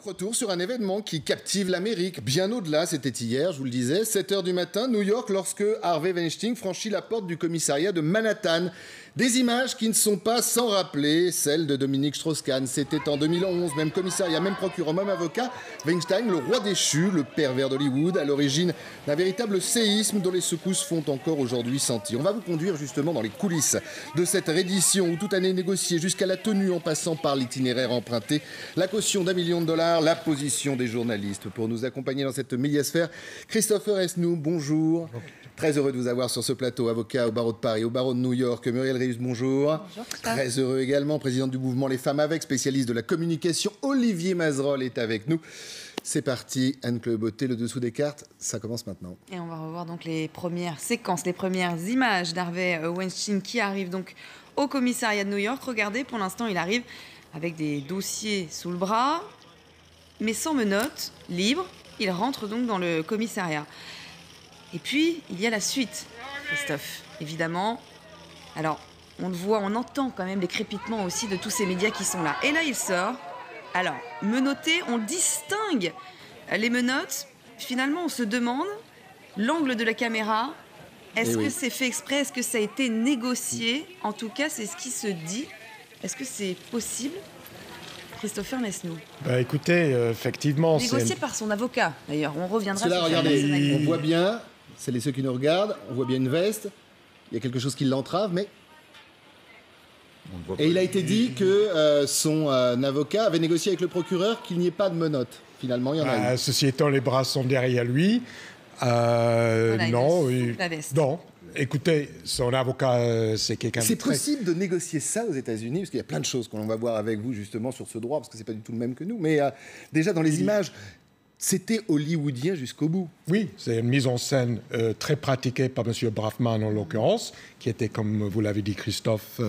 retour sur un événement qui captive l'Amérique. Bien au-delà, c'était hier, je vous le disais, 7h du matin, New York, lorsque Harvey Weinstein franchit la porte du commissariat de Manhattan. Des images qui ne sont pas sans rappeler celles de Dominique Strauss-Kahn. C'était en 2011, même commissariat, même procureur, même avocat. Weinstein, le roi déchu, le pervers d'Hollywood, à l'origine d'un véritable séisme dont les secousses font encore aujourd'hui sentir. On va vous conduire justement dans les coulisses de cette reddition où tout année négociée jusqu'à la tenue en passant par l'itinéraire emprunté, la caution d'1 million de dollars, la position des journalistes. Pour nous accompagner dans cette médiasphère, Christopher Esnou, bonjour. Très heureux de vous avoir sur ce plateau, avocat au barreau de Paris, au barreau de New York. Muriel Rius, bonjour. Bonjour. Très heureux également, présidente du mouvement Les Femmes Avec, spécialiste de la communication. Olivier Mazerolle est avec nous. C'est parti, Anne-Claude Beauté, le dessous des cartes, ça commence maintenant. Et on va revoir donc les premières séquences, les premières images d'Harvey Weinstein qui arrive donc au commissariat de New York. Regardez, pour l'instant, il arrive avec des dossiers sous le bras, mais sans menottes, libre. Il rentre donc dans le commissariat. Et puis, il y a la suite, Christophe, évidemment. Alors, on le voit, on entend quand même les crépitements aussi de tous ces médias qui sont là. Et là, il sort. Alors, menotté, on distingue les menottes. Finalement, on se demande l'angle de la caméra. Est-ce que c'est fait exprès? Est-ce que ça a été négocié? En tout cas, c'est ce qui se dit. Est-ce que c'est possible? Christopher Esnou. Écoutez, effectivement... Négocié par son avocat, d'ailleurs. On reviendra sur là, regardez, on voit bien, c'est ceux qui nous regardent, on voit bien une veste, il y a quelque chose qui l'entrave, mais... Et il a été dit que son avocat avait négocié avec le procureur qu'il n'y ait pas de menottes. Finalement, il y en a eu. Ceci étant, les bras sont derrière lui. Voilà, non, la veste. Non. Écoutez, son avocat, c'est quelqu'un de C'est possible de négocier ça aux États-Unis, parce qu'il y a plein de choses qu'on va voir avec vous justement sur ce droit, parce que c'est pas du tout le même que nous. Mais déjà dans les images, c'était hollywoodien jusqu'au bout. Oui, c'est une mise en scène très pratiquée par M. Braffman en l'occurrence, qui était, comme vous l'avez dit Christophe,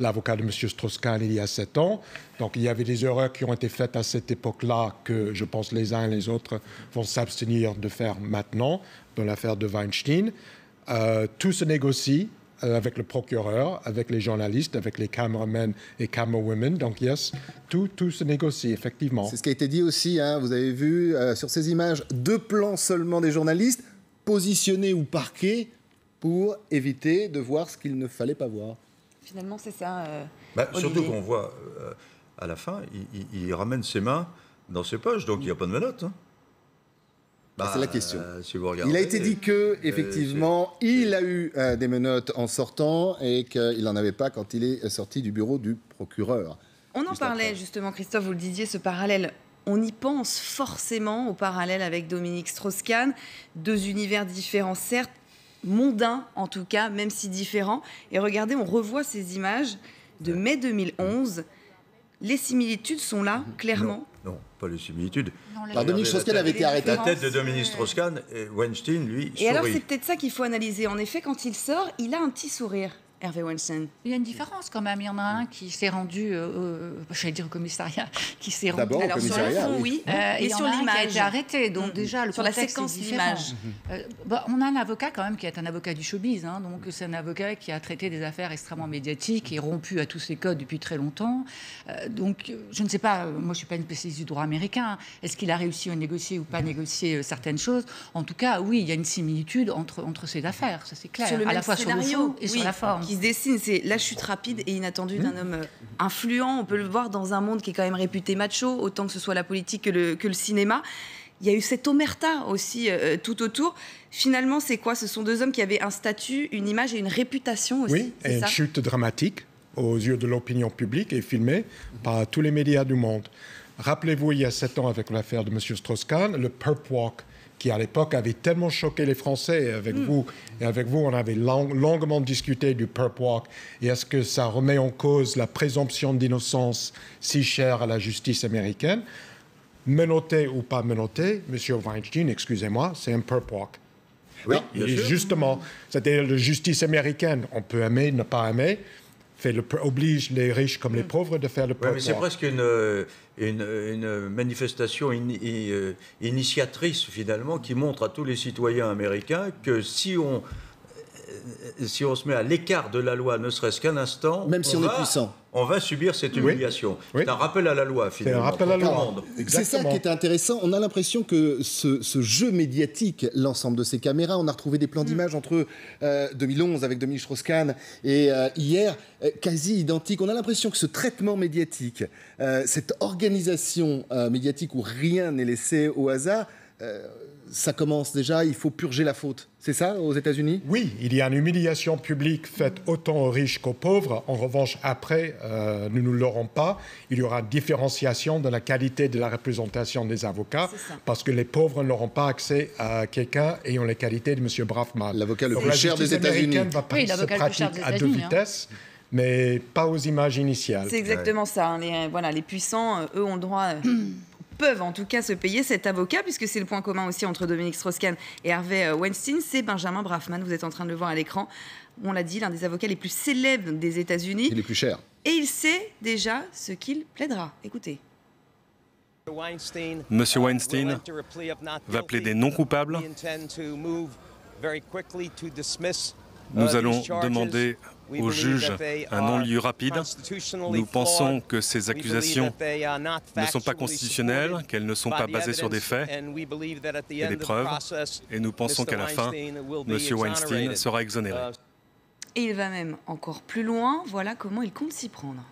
l'avocat de M. Strauss-Kahn il y a 7 ans. Donc il y avait des erreurs qui ont été faites à cette époque-là que je pense les uns et les autres vont s'abstenir de faire maintenant dans l'affaire de Weinstein. Tout se négocie avec le procureur, avec les journalistes, avec les cameramen et camerawomen. Donc, yes, tout se négocie, effectivement. C'est ce qui a été dit aussi, hein. Vous avez vu sur ces images 2 plans seulement des journalistes positionnés ou parqués pour éviter de voir ce qu'il ne fallait pas voir. Finalement, c'est ça. Surtout qu'on voit à la fin, il ramène ses mains dans ses poches, donc il n'y a pas de menottes. Hein. C'est la question. Si vous regardez, il a été dit que, effectivement, il a eu des menottes en sortant et qu'il n'en avait pas quand il est sorti du bureau du procureur. On en parlait justement, Christophe, vous le disiez, ce parallèle. On y pense forcément au parallèle avec Dominique Strauss-Kahn. 2 univers différents, certes, mondains en tout cas, même si différents. Et regardez, on revoit ces images de mai 2011. Les similitudes sont là, clairement. Non, pas les similitudes. Alors, Dominique Strauss-Kahn avait été arrêté. La tête de Dominique Strauss-Kahn et Weinstein, lui, sourit. Et alors, c'est peut-être ça qu'il faut analyser. En effet, quand il sort, il a un petit sourire. Harvey Weinstein. Il y a une différence quand même. Il y en a un qui s'est rendu, j'allais dire au commissariat, qui s'est rendu. D'abord au commissariat, sur le fond, oui. Et sur l'image, qui a été arrêté. Donc déjà, le sur la contexte séquence est différent. d'image. On a un avocat quand même qui est un avocat du showbiz. Hein, donc c'est un avocat qui a traité des affaires extrêmement médiatiques et rompu à tous ses codes depuis très longtemps. Donc je ne sais pas. Moi, je suis pas une spécialiste du droit américain. Est-ce qu'il a réussi à négocier ou pas négocier certaines choses? En tout cas, oui, il y a une similitude entre ces affaires. Ça c'est clair. Sur le à la fois scénario, sur le fond et sur la forme. Qui se dessine, c'est la chute rapide et inattendue d'un homme influent. On peut le voir dans un monde qui est quand même réputé macho, autant que ce soit la politique que le cinéma. Il y a eu cette omerta aussi tout autour. Finalement, c'est quoi? Ce sont 2 hommes qui avaient un statut, une image et une réputation aussi. Oui, et une chute dramatique aux yeux de l'opinion publique et filmée par tous les médias du monde. Rappelez-vous, il y a 7 ans, avec l'affaire de M. Strauss-Kahn, le Perp Walk, qui à l'époque avait tellement choqué les Français. Avec vous, on avait longuement discuté du Perp Walk. Et est-ce que ça remet en cause la présomption d'innocence si chère à la justice américaine? Menotté ou pas menotté, M. Weinstein, excusez-moi, c'est un Perp Walk. Oui, et justement, c'est-à-dire la justice américaine, on peut aimer, ne pas aimer, oblige les riches comme les pauvres de faire le Perp Walk. Mais c'est presque une manifestation initiatrice, finalement, qui montre à tous les citoyens américains que si on si on se met à l'écart de la loi, ne serait-ce qu'un instant, même si on est puissant, on va subir cette humiliation. Oui. C'est un rappel à la loi, finalement. C'est un rappel à la loi. c'est ça qui est intéressant. On a l'impression que ce jeu médiatique, l'ensemble de ces caméras, on a retrouvé des plans d'images entre 2011 avec Dominique Strauss-Kahn et hier, quasi identiques. On a l'impression que ce traitement médiatique, cette organisation médiatique où rien n'est laissé au hasard, ça commence déjà, il faut purger la faute. C'est ça, aux États-Unis ? Oui, il y a une humiliation publique faite autant aux riches qu'aux pauvres. En revanche, après, nous ne l'aurons pas. Il y aura une différenciation de la qualité de la représentation des avocats, parce que les pauvres n'auront pas accès à quelqu'un ayant les qualités de M. Braffman. L'avocat le plus cher des États-Unis. Oui, l'avocat le plus cher des à deux États-Unis, vitesses, mais pas aux images initiales. C'est exactement ça. Hein. Les puissants, eux, ont le droit... peuvent en tout cas se payer cet avocat, puisque c'est le point commun aussi entre Dominique Strauss-Kahn et Harvey Weinstein, c'est Benjamin Braffman. Vous êtes en train de le voir à l'écran. On l'a dit, l'un des avocats les plus célèbres des États-Unis. Et les plus chers. Et il sait déjà ce qu'il plaidera. Écoutez. Monsieur Weinstein va plaider non coupable. Nous allons demander au juge un non-lieu rapide. Nous pensons que ces accusations ne sont pas constitutionnelles, qu'elles ne sont pas basées sur des faits et des preuves. Et nous pensons qu'à la fin, M. Weinstein sera exonéré. Et il va même encore plus loin. Voilà comment il compte s'y prendre.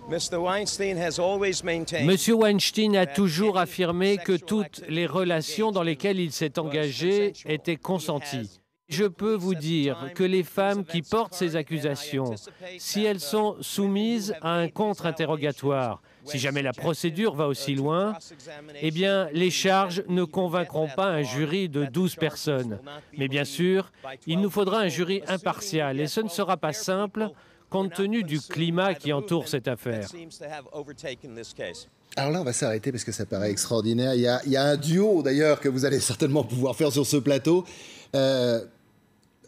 Monsieur Weinstein a toujours affirmé que toutes les relations dans lesquelles il s'est engagé étaient consenties. Je peux vous dire que les femmes qui portent ces accusations, si elles sont soumises à un contre-interrogatoire, si jamais la procédure va aussi loin, eh bien, les charges ne convaincront pas un jury de 12 personnes. Mais bien sûr, il nous faudra un jury impartial et ce ne sera pas simple compte tenu du climat qui entoure cette affaire. Alors là, on va s'arrêter parce que ça paraît extraordinaire. Il y a un duo, d'ailleurs, que vous allez certainement pouvoir faire sur ce plateau.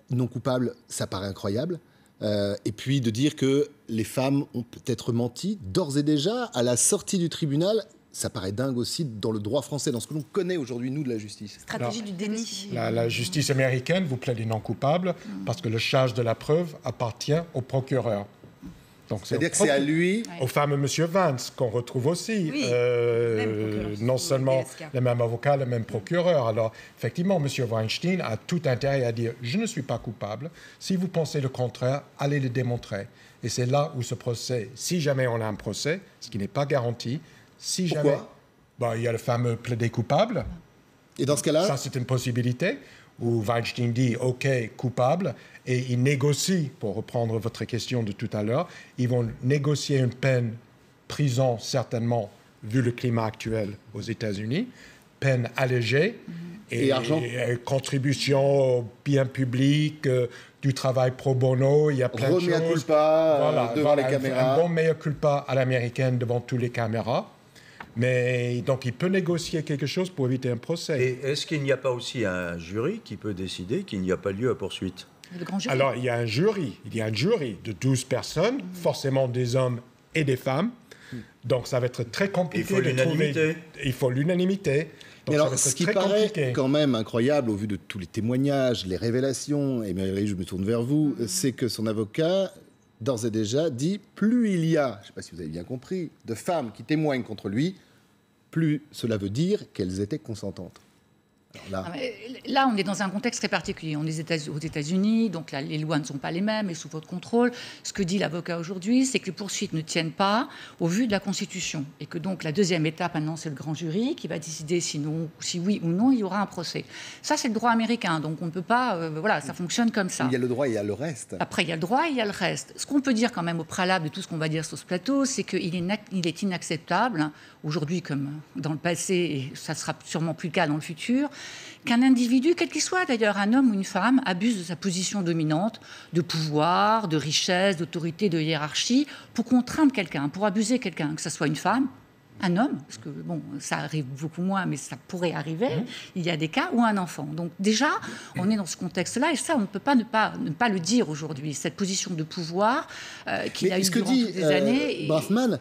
Non coupable, ça paraît incroyable. Et puis de dire que les femmes ont peut-être menti d'ores et déjà à la sortie du tribunal, ça paraît dingue aussi dans le droit français, dans ce que l'on connaît aujourd'hui, nous, de la justice. Stratégie du déni. La justice américaine vous plaide non coupable parce que le charge de la preuve appartient au procureur. C'est-à-dire que c'est à lui... Au fameux M. Vance, qu'on retrouve aussi. Oui, non seulement le même avocat, le même procureur. Alors, effectivement, M. Weinstein a tout intérêt à dire « je ne suis pas coupable ». Si vous pensez le contraire, allez le démontrer. Et c'est là où ce procès, si jamais on a un procès, ce qui n'est pas garanti, si Pourquoi ? jamais... il y a le fameux plaider coupable. Et dans ce cas-là... Ça, c'est une possibilité où Weinstein dit « OK, coupable ». Et ils négocient, pour reprendre votre question de tout à l'heure, ils vont négocier une peine prison, certainement, vu le climat actuel aux États-Unis, peine allégée, et argent. Contribution au bien public, du travail pro bono, il y a plein de choses. Mea culpa devant les caméras. Un bon mea culpa à l'américaine devant toutes les caméras. Mais donc, il peut négocier quelque chose pour éviter un procès. Et est-ce qu'il n'y a pas aussi un jury qui peut décider qu'il n'y a pas lieu à poursuite ? Le grand jury. Alors, il y a un jury de 12 personnes, forcément des hommes et des femmes. Donc, ça va être très compliqué. Il faut l'unanimité. Mais alors, ce qui paraît quand même incroyable, au vu de tous les témoignages, les révélations, et Marie, je me tourne vers vous, c'est que son avocat, d'ores et déjà, dit plus il y a, je ne sais pas si vous avez bien compris, de femmes qui témoignent contre lui, plus cela veut dire qu'elles étaient consentantes. Là, on est dans un contexte très particulier. On est aux États-Unis, donc là, les lois ne sont pas les mêmes et sous votre contrôle. Ce que dit l'avocat aujourd'hui, c'est que les poursuites ne tiennent pas au vu de la Constitution. Et que donc la deuxième étape, maintenant, c'est le grand jury qui va décider si oui ou non, il y aura un procès. Ça, c'est le droit américain. Donc on ne peut pas... voilà, ça fonctionne comme ça. Il y a le droit et il y a le reste. Après, il y a le droit et il y a le reste. Ce qu'on peut dire quand même au préalable de tout ce qu'on va dire sur ce plateau, c'est qu'il est inacceptable, aujourd'hui comme dans le passé, et ça sera sûrement plus le cas dans le futur, qu'un individu, quel qu'il soit d'ailleurs, un homme ou une femme, abuse de sa position dominante, de pouvoir, de richesse, d'autorité, de hiérarchie, pour contraindre quelqu'un, pour abuser quelqu'un, que ce soit une femme, un homme, parce que bon, ça arrive beaucoup moins, mais ça pourrait arriver, il y a des cas, ou un enfant. Donc déjà, on est dans ce contexte-là, et ça, on ne peut pas ne pas le dire aujourd'hui, cette position de pouvoir qu'il a eu durant toutes les années. Braffman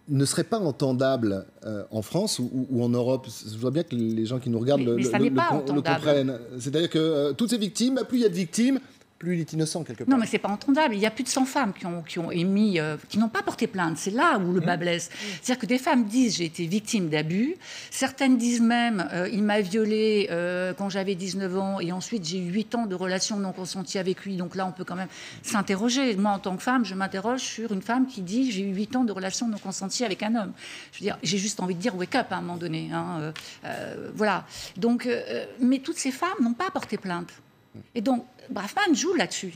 ne serait pas entendable en France ou en Europe. Je vois bien que les gens qui nous regardent le comprennent. C'est-à-dire que toutes ces victimes, plus il y a de victimes, plus il est innocent quelque part. Non, mais c'est pas entendable. Il y a plus de 100 femmes qui ont émis, qui n'ont pas porté plainte. C'est là où le bas blesse. C'est-à-dire que des femmes disent j'ai été victime d'abus. Certaines disent même il m'a violée quand j'avais 19 ans et ensuite j'ai eu 8 ans de relations non consenties avec lui. Donc là, on peut quand même s'interroger. Moi, en tant que femme, je m'interroge sur une femme qui dit j'ai eu 8 ans de relations non consenties avec un homme. Je veux dire, j'ai juste envie de dire wake up à un moment donné. Hein, voilà. Donc, mais toutes ces femmes n'ont pas porté plainte. Et donc, Braffman joue là-dessus.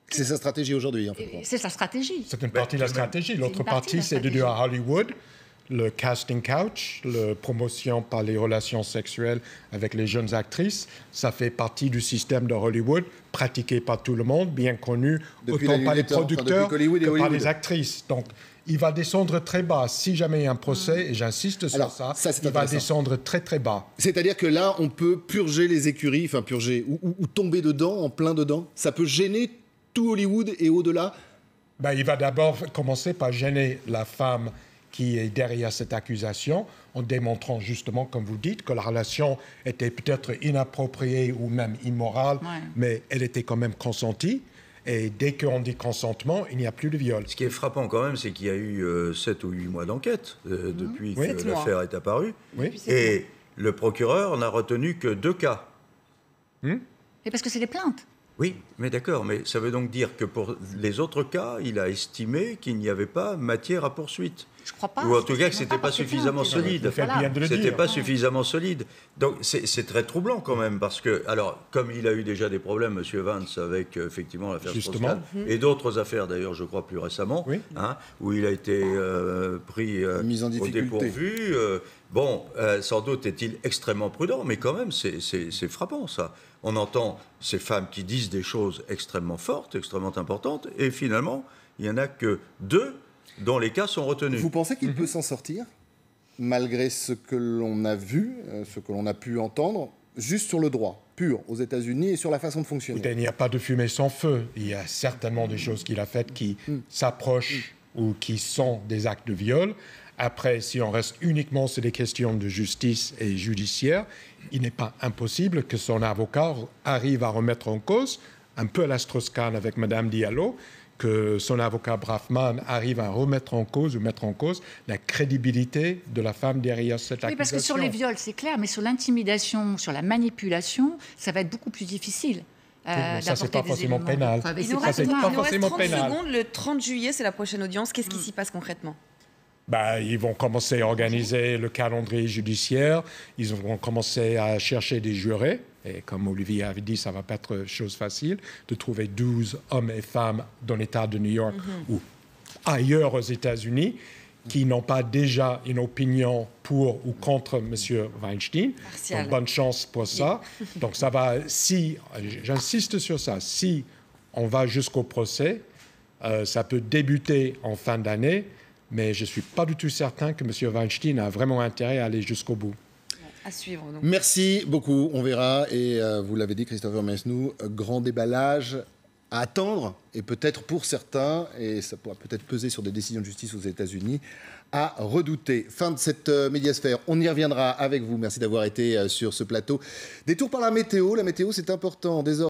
C'est sa stratégie aujourd'hui, en fait. C'est sa stratégie. C'est une partie de la stratégie. L'autre partie, c'est de dire à Hollywood, le casting couch, la promotion par les relations sexuelles avec les jeunes actrices, ça fait partie du système de Hollywood, pratiqué par tout le monde, bien connu, Depuis autant par les producteurs que par les actrices. Donc, il va descendre très bas. Si jamais il y a un procès, et j'insiste sur ça, il va descendre très très bas. C'est-à-dire que là, on peut purger les écuries, enfin purger, ou tomber dedans, en plein dedans. Ça peut gêner tout Hollywood et au-delà. Ben, il va d'abord commencer par gêner la femme qui est derrière cette accusation, en démontrant justement, comme vous dites, que la relation était peut-être inappropriée ou même immorale, mais elle était quand même consentie. Et dès qu'on dit consentement, il n'y a plus de viol. Ce qui est frappant quand même, c'est qu'il y a eu 7 ou 8 mois d'enquête depuis que l'affaire est apparue. Et le procureur n'a retenu que 2 cas. Et parce que c'est des plaintes. Oui, mais d'accord. Mais ça veut donc dire que pour les autres cas, il a estimé qu'il n'y avait pas matière à poursuite. Je crois pas. Ou en tout cas que ce n'était pas suffisamment solide. C'était pas suffisamment solide. Donc c'est très troublant quand même parce que, alors, comme il a eu déjà des problèmes, M. Vance, avec effectivement l'affaire Strauss-Kahn et d'autres affaires d'ailleurs, je crois plus récemment, hein, où il a été pris au dépourvu. Bon, sans doute est-il extrêmement prudent, mais quand même c'est frappant ça. On entend ces femmes qui disent des choses extrêmement fortes, extrêmement importantes, et finalement, il n'y en a que 2 dont les cas sont retenus. Vous pensez qu'il peut s'en sortir, malgré ce que l'on a vu, ce que l'on a pu entendre, juste sur le droit, pur, aux États-Unis et sur la façon de fonctionner? Il n'y a pas de fumée sans feu. Il y a certainement des choses qu'il a faites qui s'approchent ou qui sont des actes de viol. Après, si on reste uniquement sur des questions de justice et judiciaire, il n'est pas impossible que son avocat arrive à remettre en cause, un peu à la Strauss-Kahn avec Mme Diallo, que son avocat Braffman arrive à remettre en cause ou mettre en cause la crédibilité de la femme derrière cette accusation. Oui, parce que sur les viols, c'est clair, mais sur l'intimidation, sur la manipulation, ça va être beaucoup plus difficile. Ça, c'est pas forcément pénal. Il nous reste 30 secondes. Le 30 juillet, c'est la prochaine audience. Qu'est-ce qui s'y passe concrètement? Ils vont commencer à organiser le calendrier judiciaire. Ils vont commencer à chercher des jurés. Et comme Olivier avait dit, ça ne va pas être chose facile de trouver 12 hommes et femmes dans l'État de New York ou ailleurs aux États-Unis qui n'ont pas déjà une opinion pour ou contre M. Weinstein. Donc, bonne chance pour ça. Donc, ça va, j'insiste sur ça, si on va jusqu'au procès, ça peut débuter en fin d'année, mais je ne suis pas du tout certain que M. Weinstein a vraiment intérêt à aller jusqu'au bout. À suivre. Donc. Merci beaucoup, on verra. Et vous l'avez dit, Christopher Masnou, grand déballage à attendre, et peut-être pour certains, et ça pourra peut-être peser sur des décisions de justice aux États-Unis, à redouter. Fin de cette médiasphère. On y reviendra avec vous. Merci d'avoir été sur ce plateau. Détour par la météo. La météo, c'est important. Désormais,